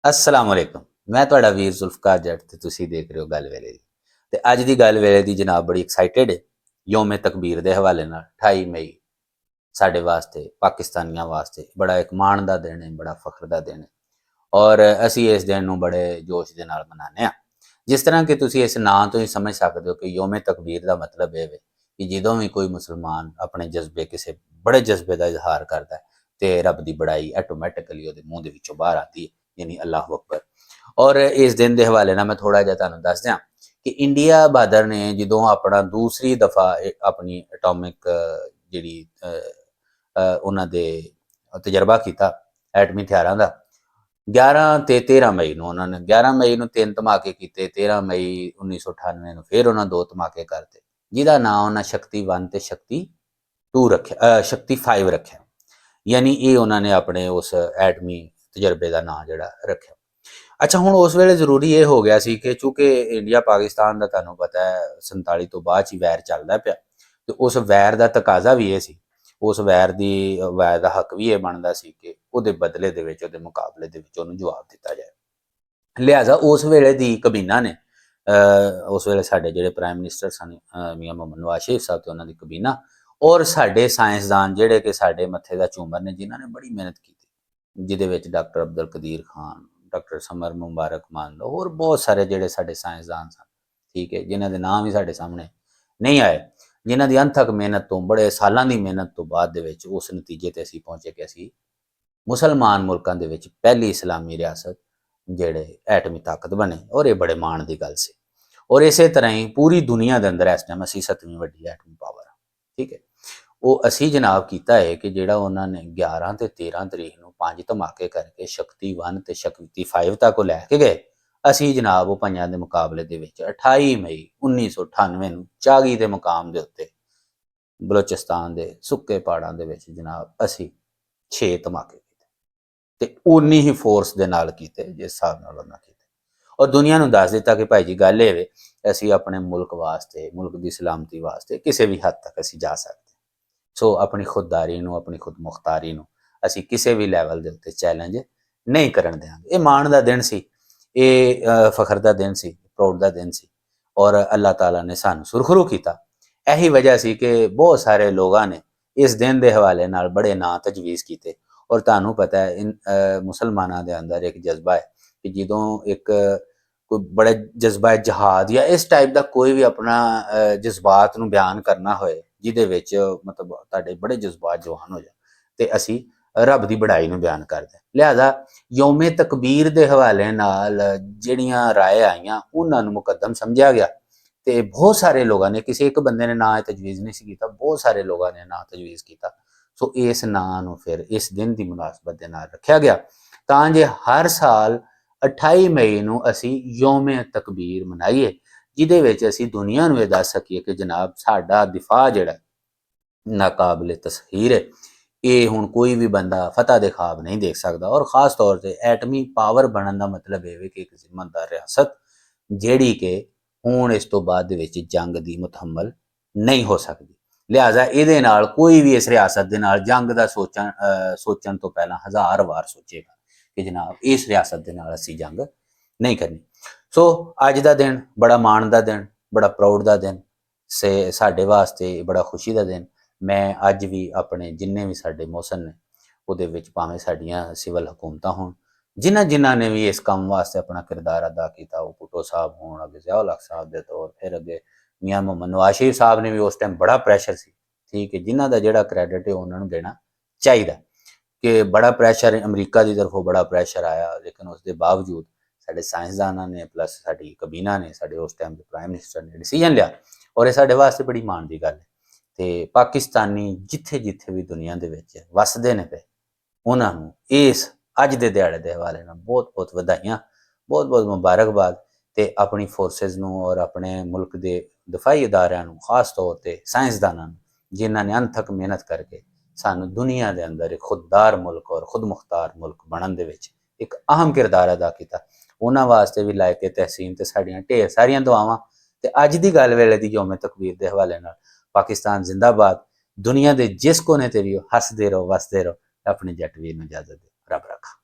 अस्सलाम वालेकुम। मैं तुहाडा वीर जुल्फकार जट ते तुसीं देख रहे हो गल वेले दी। ते अज दी गल वेले दी जनाब बड़ी एक्साइटेड है योम तकबीर दे हवाले नाल 28 मई साडे वास्ते पाकिस्तानियां वास्ते बड़ा एक माण दा दिन है, बड़ा फख्र दा दिन है और असीं इस दिन नूं बड़े जोश दे नाल मनाने आ। जिस तरह कि तुसीं इस नां तो ही समझ सकदे हो कि योम तकबीर दा मतलब इह वे कि जदों भी कोई मुसलमान अपने जज्बे किसी बड़े जज्बे का इजहार करता है तो रब की बड़ाई आटोमैटिकली वो मूँह दे विचों बाहर आती है, यानी अल्लाह अकबर। और इस दिन के हवाले ना मैं थोड़ा जिहा तुहानूं दस दियां कि इंडिया बहादुर ने जदों अपना दूसरी दफ़ा अपनी एटॉमिक जिहड़ी उन्हां दे तजर्बा किया एटमी हथियारां दा 11 ते 13 मई नूं उन्होंने 11 मई नूं 3 धमाके किए, 13 मई 1998 नूं फिर उन्होंने 2 धमाके करते जिहदा नाम उन्हें शक्ति 1 ते शक्ति 2 रखिया, शक्ति 5 रखिया। यानी ये उन्होंने अपने उस एटमी तजर्बे का नाम जिहड़ा रखिया। अच्छा हुण उस वेले जरूरी ये हो गया सी कि चूँकि इंडिया पाकिस्तान का तुहानूं पता है 47 तो बाद ही वैर चलदा पिया ते उस वैर का तकाजा भी ये सी, उस वैर का हक भी ये बनता सी कि उहदे बदले दे विच उहदे मुकाबले दे विच उहनूं जवाब दिता जाए। लिहाजा उस वेले दी कबीना ने उस वेले साडे जिहड़े प्राइम मिनिस्टर सन मियां मोहम्मद नवाज शरीफ साहब ते उन्हां दी कबीना और साडे साइंसदान जिहड़े कि साडे मत्थे दा झूमर ने जिन्हां ने बड़ी मेहनत की जिहदे विच डॉक्टर अब्दुल कदीर खान, डॉक्टर समर मुबारक मान और बहुत सारे जिहड़े साडे साइंसदान सन, ठीक है, जिन्हां दे नाम ही साडे सामने नहीं आए, जिन्हां दी अनथक मेहनत तो बड़े सालां दी मेहनत तो बाद दे विच उस नतीजे ते असीं पहुंचे कि असीं मुसलमान मुल्कां दे विच पहली इस्लामी रियासत जिहड़े एटमी ताकत बने और ये बड़े माण की गल सी। और इस तरह ही पूरी दुनिया के अंदर इस टाइम असीं 7वीं वड्डी एटमी पावर आ, ठीक है। वो असीं जनाब किया है कि जिहड़ा उन्होंने 11 ते 13 तरीक नूं 5 धमाके करके शक्ति 1 ते शक्ति 5 तक वो लैके गए, असीं जनाब वो पंजां दे मुकाबले दे विच 28 मई 1998 नूं चागी दे मुकाम दे उत्ते बलोचिस्तान के सुक्के पहाड़ां दे विच जनाब असीं 6 धमाके कीते ते उन्नी ही फोर्स दे नाल कीते जिस हिसाब नाल उन्हां कीते और दुनिया नूं दस दिता कि भाई जी गल इह वे असीं अपने मुल्क वास्ते, मुल्क की सलामती वास्ते किसी भी हद तक असीं जा सकते। सो अपनी खुददारी नूं, अपनी खुद मुख्तारी नूं असीं किसी भी लैवल दे उत्ते चैलेंज नहीं करन देंगे। ये माण दा दिन सी, ये फखर दा दिन सी, प्राउड दा दिन सी और अल्लाह ताला ने सानूं सुरखरू कीता। यही वजह सी कि बहुत सारे लोगों ने इस दिन के हवाले नाल बड़े नां तजवीज़ किए और तुहानूं पता है इन मुसलमानां दे अंदर एक जज्बा है कि जदों एक कोई बड़े जज्बा जहाद या इस टाइप का कोई भी अपना जज्बात नूं बयान करना होए जिहदे विच मतलब तुहाडे बड़े जज्बात जवान हो जाए ते असीं रब की बड़ाई नूं बयान करदे। लिहाजा यौमे तकबीर के हवाले नाल जिहड़ियां राय आईयां उन्हां नूं मुकद्दम समझिया गया ते बहुत सारे लोगों ने, किसी एक बंदे ने नां तजवीज़ नहीं सी कीता, बहुत सारे लोगों ने नां तजवीज़ किया। सो इस नां नूं फिर इस दिन की मुनासबत दे नाल रखिया गया तां जे हर साल 28 मई नूं असीं यौमे तकबीर मनाईए जिहदे विच असीं दुनिया नूं इह दस सकीए कि जनाब साडा दिफा जिहड़ा नाकाबिले तस्हीर है, ये हुण कोई भी बंदा फतह दे ख्वाब नहीं देख सकता और खास तौर पर एटमी पावर बनने का मतलब यह कि एक जिम्मेदार रियासत जिहड़ी कि हुण इस तो बाद दे विच जंग की मुतहम्मल नहीं हो सकती। लिहाजा ये कोई भी इस रियासत के नाल जंग का सोचण तो पहला 1000 बार सोचेगा कि जनाब इस रियासत के नाल असीं जंग नहीं करनी। सो अज का दिन बड़ा माण का दिन, बड़ा प्राउड का दिन से साडे वास्ते बड़ा खुशी का दिन। मैं अज भी अपने जिन्ने भी साडे मौसन ने उहदे विच भावें साडियां सिविल हुकूमतां होण जिन्हां जिन्हां ने भी इस काम वास्ते अपना किरदार अदा किया, वो भुट्टो साहब होण, अगे ज़िया-उल हक साहब दे तौर, फिर अगे मियां मोहम्मद नवाज शरीफ साहब ने भी उस टाइम बड़ा प्रैशर सी, ठीक है, जिन्हां दा जिहड़ा क्रैडिट है उन्हां नूं देना चाहिदा कि बड़ा प्रैशर अमरीका की तरफों बड़ा प्रैशर आया लेकिन उसके बावजूद साडे साइंसदानां ने प्लस साडी कबीना ने साडे उस टाइम के प्राइम मिनिस्टर ने डिसीजन लिया और ये साडे वास्ते बड़ी माण की गल है। ते पाकिस्तानी जिथे जिथे भी दुनिया दे विच वसदे ने पे उन्हां नूं इस अज दे दिहाड़े दे हवाले नाल बहुत बहुत वधाइयां, बहुत बहुत मुबारकबाद ते अपनी फोर्सिस नूं और अपने मुल्क के दफाई इदारियां नूं खास तौर पर साइंसदानां नूं जिन्हां ने अनथक मेहनत करके सानू दुनिया के अंदर एक खुददार मुल्क और खुद मुख्तार मुल्क बनने दे विच एक अहम किरदार अदा किया। उन्हां वास्ते भी लायके तहसीन ते साड़ियां ढेर सारियां दुआवां ते अज दी गल वेले दी यौमे तकबीर के हवाले नाल पाकिस्तान जिंदाबाद। दुनिया के जिस कोने ते भी हो हसदे रहो वसदे रहो। अपने जट वीर नूं इजाजत दो, रब रखा।